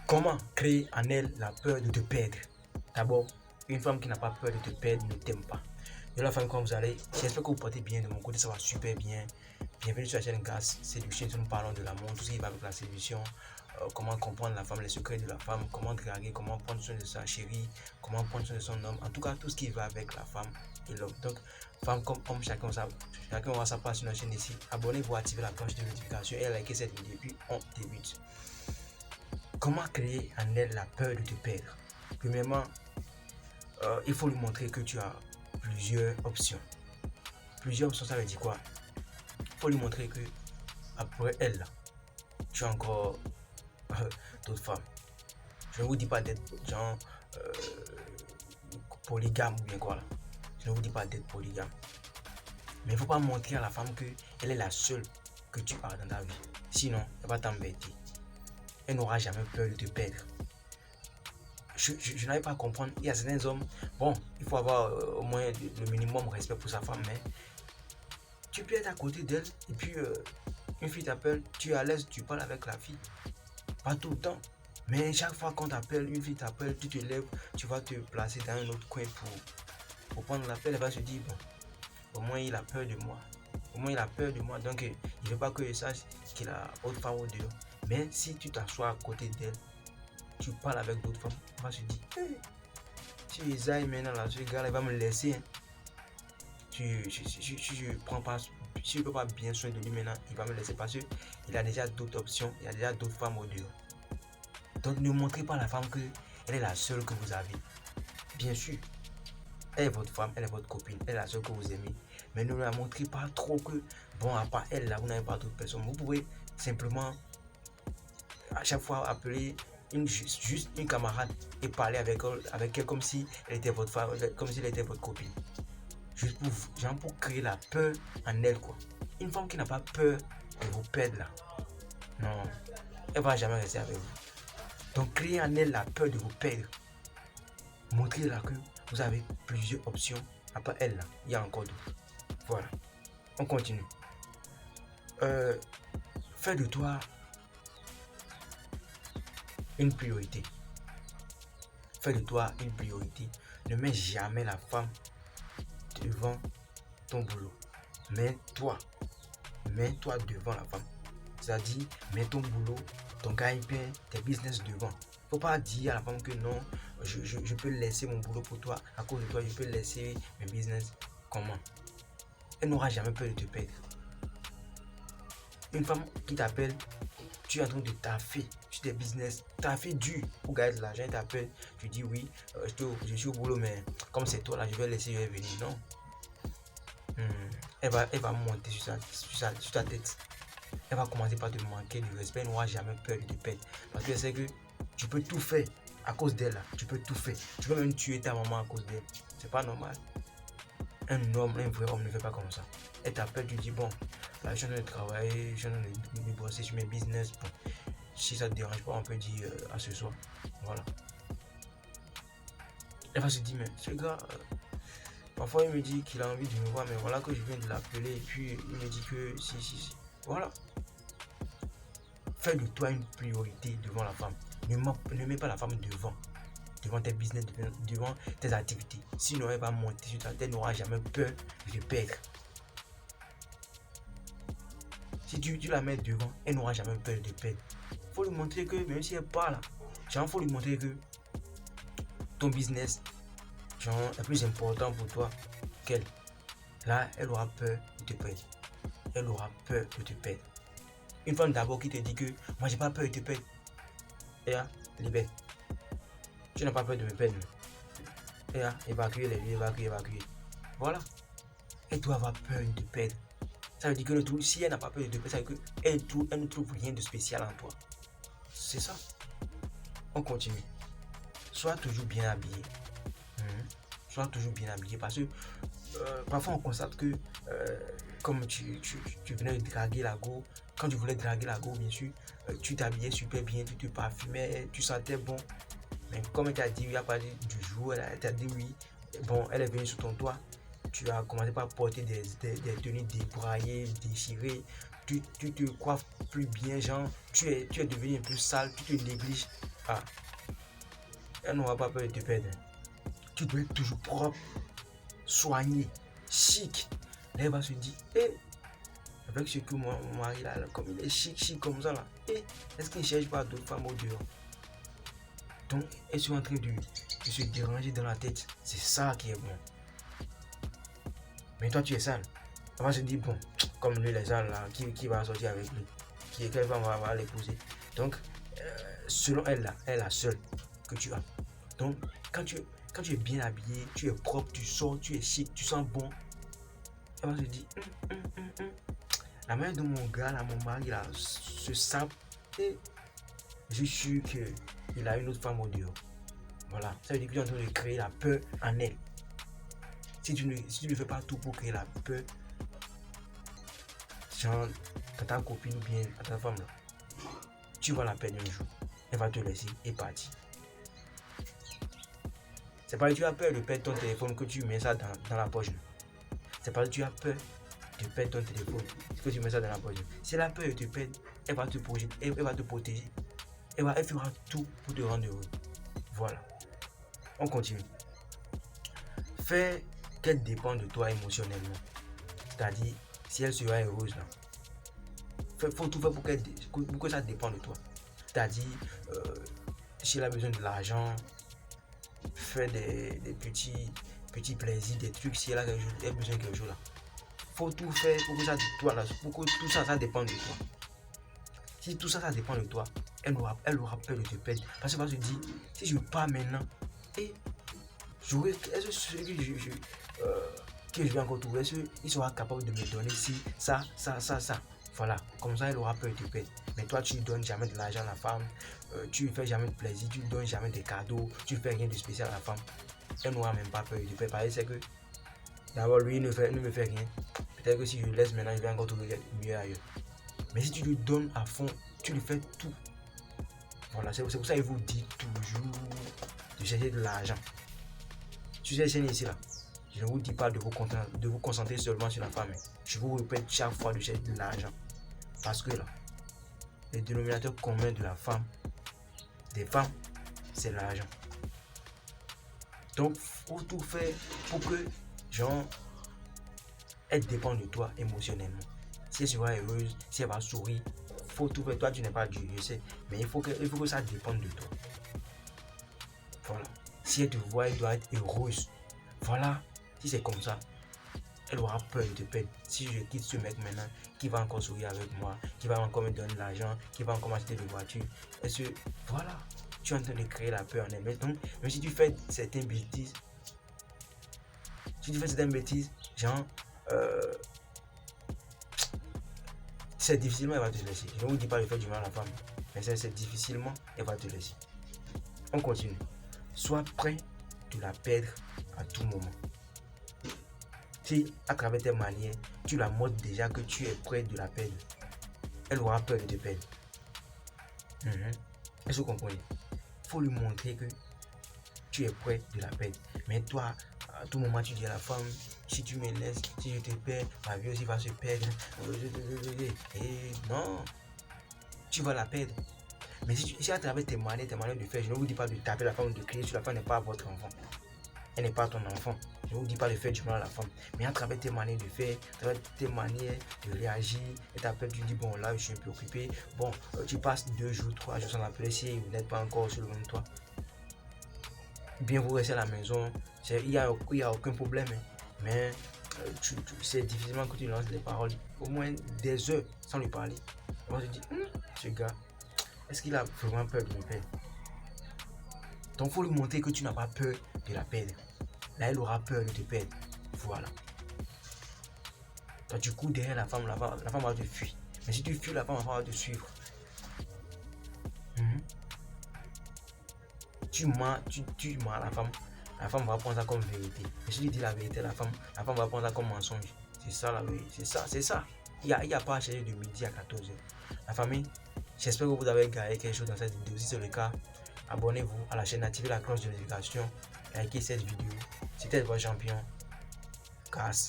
Comment créer en elle la peur de te perdre? D'abord, une femme qui n'a pas peur de te perdre ne t'aime pas. De la femme, quand vous allez, j'espère que vous portez bien de mon côté, ça va super bien. Bienvenue sur la chaîne Gas Séduction, nous parlons de l'amour, tout ce qui va avec la séduction, comment comprendre la femme, les secrets de la femme, comment draguer, comment prendre soin de sa chérie, comment prendre soin de son homme, en tout cas tout ce qui va avec la femme et l'homme. Donc, femme comme homme, chacun aura sa part sur notre chaîne ici. Abonnez-vous, activez la cloche de notification et likez cette vidéo, puis on débute. Comment créer en elle la peur de te perdre? Premièrement, il faut lui montrer que tu as plusieurs options. Plusieurs options, ça veut dire quoi? Il faut lui montrer que après elle, tu as encore d'autres femmes. Je ne vous dis pas d'être genre polygame ou bien quoi là. Je ne vous dis pas d'être polygame. Mais il ne faut pas montrer à la femme qu'elle est la seule que tu as dans ta vie. Sinon, elle va t'embêter. Elle n'aura jamais peur de te perdre. Je n'arrive pas à comprendre. Il y a certains hommes, bon, il faut avoir au moins le minimum de respect pour sa femme, mais tu peux être à côté d'elle et puis une fille t'appelle, tu es à l'aise, tu parles avec la fille. Pas tout le temps. Mais chaque fois qu'on t'appelle, une fille t'appelle, tu te lèves, tu vas te placer dans un autre coin pour prendre l'appel. Elle va se dire, bon, au moins il a peur de moi. Au moins il a peur de moi, donc il ne veut pas que je sache qu'il a autre femme au dehors. Mais si tu t'assois à côté d'elle, tu parles avec d'autres femmes, on va se dire, si Isaïe maintenant là, ce gars là, il va me laisser. Hein. Je prends pas, si je ne peux pas bien soin de lui maintenant, il va me laisser parce qu'il a déjà d'autres options, il y a déjà d'autres femmes au dehors. Donc ne montrez pas à la femme qu'elle est la seule que vous avez. Bien sûr, elle est votre femme, elle est votre copine, elle est la seule que vous aimez. Mais ne la montrez pas trop que, bon, à part elle là, vous n'avez pas d'autres personnes. Vous pouvez simplement à chaque fois appeler juste une camarade et parler avec elle comme si elle était votre femme, comme si elle était votre copine. Juste pour créer la peur en elle, quoi. Une femme qui n'a pas peur de vous perdre là, non, elle va jamais rester avec vous. Donc créez en elle la peur de vous perdre. Montrez-la que vous avez plusieurs options. Après elle là, il y a encore d'autres. Voilà. On continue. Fais de toi une priorité. Fais de toi une priorité. Ne mets jamais la femme devant ton boulot. Mets-toi devant la femme. C'est-à-dire, mets ton boulot, ton gagne-pain, tes business devant. Faut pas dire à la femme que non, je peux laisser mon boulot pour toi. À cause de toi, je peux laisser mes business. Comment? Elle n'aura jamais peur de te perdre. Une femme qui t'appelle, tu es en train de taffer sur tes business, taffer dur pour gagner de l'argent, elle t'appelle, tu dis oui, je suis au boulot, mais comme c'est toi là, je vais laisser, je vais venir. Non. Elle va monter sur ta tête. Elle va commencer par te manquer de respect, elle n'aura jamais peur de te perdre. Parce qu'elle sait que tu peux tout faire à cause d'elle là. Tu peux tout faire. Tu peux même tuer ta maman à cause d'elle. C'est pas normal. Un homme, un vrai homme ne fait pas comme ça. Elle t'appelle, tu dis bon, là je suis en train de travailler, je suis en train de bosser sur mes business. Bon, si ça te dérange pas, on peut dire à ce soir. Voilà. Elle va se dire, mais ce gars, parfois il me dit qu'il a envie de me voir, mais voilà que je viens de l'appeler et puis il me dit que si. Voilà. Fais de toi une priorité devant la femme. Ne mets pas la femme devant tes business, devant tes activités. Sinon, elle va monter sur ta tête, elle n'aura jamais peur de te perdre. Si tu la mets devant, elle n'aura jamais peur de te perdre. Il faut lui montrer que, même si elle parle, il faut lui montrer que ton business est plus important pour toi qu'elle. Là, elle aura peur de te perdre. Elle aura peur de te perdre. Une femme d'abord qui te dit que moi j'ai pas peur de te perdre. Et là, libère. Tu n'as pas peur de me perdre. Et là, évacuer les lieux, évacuer. Voilà. Elle doit avoir peur de te perdre. Ça veut dire que si elle n'a pas peur de te perdre, ça veut dire qu'elle ne trouve rien de spécial en toi. C'est ça. On continue. Sois toujours bien habillé. Sois toujours bien habillé parce que parfois on constate que comme tu venais de draguer la go, quand tu voulais draguer la go, bien sûr, tu t'habillais super bien, tu te parfumais, tu sentais bon. Mais comme elle t'a dit oui, à partir du jour, elle t'a dit oui, bon, elle est venue sur ton toit, tu as commencé par porter des tenues débraillées, déchirées, tu te coiffes plus bien, genre, tu es devenu un peu sale, tu te négliges. Ah, elle n'aura pas peur de te perdre. Tu dois être toujours propre, soigné, chic. Là, elle va se dire, avec ce que mon mari là, comme il est chic comme ça là, est-ce qu'il ne cherche pas d'autres femmes au dehors? Donc, elle est en train de se déranger dans la tête. C'est ça qui est bon. Mais toi, tu es sale. Elle va se dire, bon, comme lui, les sales là, qui va sortir avec lui? Quelle femme va l'épouser? Donc, selon elle là, elle est la seule que tu as. Donc, quand tu es bien habillé, tu es propre, tu sors, tu es chic, tu sens bon, elle va se dire, la manière dont mon gars là, mon mari là, se sape, et je suis sûr qu'il a une autre femme au dehors. Voilà, ça veut dire que tu es en train de créer la peur en elle. Si tu ne fais pas tout pour créer la peur, genre à ta copine ou bien à ta femme là, tu vas la perdre un jour. Elle va te laisser et partir. C'est pas que tu as peur de perdre ton téléphone que tu mets ça dans la poche. C'est pas que tu as peur de perdre ton téléphone que tu mets ça dans la poche. Si elle a peur de te perdre, elle va te protéger. Elle fera tout pour te rendre heureux. Voilà. On continue. Fais qu'elle dépend de toi émotionnellement. C'est-à-dire, si elle sera heureuse là, faut tout faire pour que ça dépend de toi. C'est-à-dire, si elle a besoin de l'argent, fais des petits plaisirs, des trucs, si elle a besoin de quelque chose là. Faut tout faire pour que ça, pour que tout ça, ça dépend de toi. Si tout ça, ça dépend de toi, elle aura peur de te perdre. Parce qu'elle va se dire, si je pars maintenant, est-ce que celui que je vais encore trouver, est-ce qu'il sera capable de me donner ça. Voilà, comme ça, elle aura peur de te perdre. Mais toi, tu ne donnes jamais de l'argent à la femme, tu ne fais jamais de plaisir, tu ne donnes jamais des cadeaux, tu ne fais rien de spécial à la femme. Elle n'aura même pas peur de te perdre. Parce que c'est que d'abord, lui, ne me fait rien. Peut-être que si je le laisse maintenant, il va encore trouver mieux ailleurs. Mais si tu lui donnes à fond, tu lui fais tout. Voilà, c'est pour ça qu'il vous dit toujours de chercher de l'argent. Sur cette chaîne ici là, je ne vous dis pas de vous concentrer seulement sur la femme. Je vous répète chaque fois de chercher de l'argent. Parce que là, le dénominateur commun de la femme, des femmes, c'est l'argent. Donc, faut tout faire pour que, genre, elle dépend de toi émotionnellement. Si elle sera heureuse, si elle va sourire, faut tout faire. Toi, tu n'es pas Dieu, je sais, mais il faut que ça dépende de toi. Voilà. Si elle te voit, elle doit être heureuse. Voilà. Si c'est comme ça, elle aura peur de te perdre. Si je quitte ce mec maintenant, qui va encore sourire avec moi, qui va encore me donner de l'argent, qui va encore m'acheter des voitures. Est-ce que, voilà, tu es en train de créer la peur en elle. Donc, même si tu fais certaines bêtises, genre, c'est difficilement elle va te laisser. Je ne vous dis pas de faire du mal à la femme, mais c'est difficilement elle va te laisser. On continue. Sois prêt de la perdre à tout moment. Si à travers tes manières, tu la montres déjà que tu es prêt de la perdre, elle aura peur de te perdre. Est-ce que vous comprenez? Il faut lui montrer que tu es prêt de la perdre. Mais toi, à tout moment, tu dis à la femme, si tu me laisses, si je te perds, ma vie aussi va se perdre. Et non, tu vas la perdre. Mais si à travers tes manières de faire, je ne vous dis pas de taper la femme ou de crier sur la femme, n'est pas votre enfant. Elle n'est pas ton enfant. Je ne vous dis pas de faire du mal à la femme. Mais à travers tes manières de faire, à travers tes manières de réagir, et t'appelles, tu dis, bon là, je suis un peu occupé. Bon, tu passes 2 jours, 3 jours sans appeler si vous n'êtes pas encore sur le même toit. Bien, vous restez à la maison, il n'y a aucun problème. Mais c'est difficilement que tu lances les paroles, au moins des heures sans lui parler. On se dit, ce gars, est-ce qu'il a vraiment peur de me perdre? Donc, il faut lui montrer que tu n'as pas peur de la perdre. Là, elle aura peur de te perdre. Voilà. Toi, tu cours derrière la femme va te fuir. Mais si tu fuis, la femme va te suivre. Tu mens à la femme va prendre ça comme vérité. Mais si tu dis la vérité, la femme va prendre ça comme mensonge. C'est ça la vérité, c'est ça. Il n'y a pas à chercher de midi à 14h. La famille, j'espère que vous avez gagné quelque chose dans cette vidéo. Si c'est le cas, abonnez-vous à la chaîne, activez la cloche de notification, likez cette vidéo. C'était votre champion. Casse.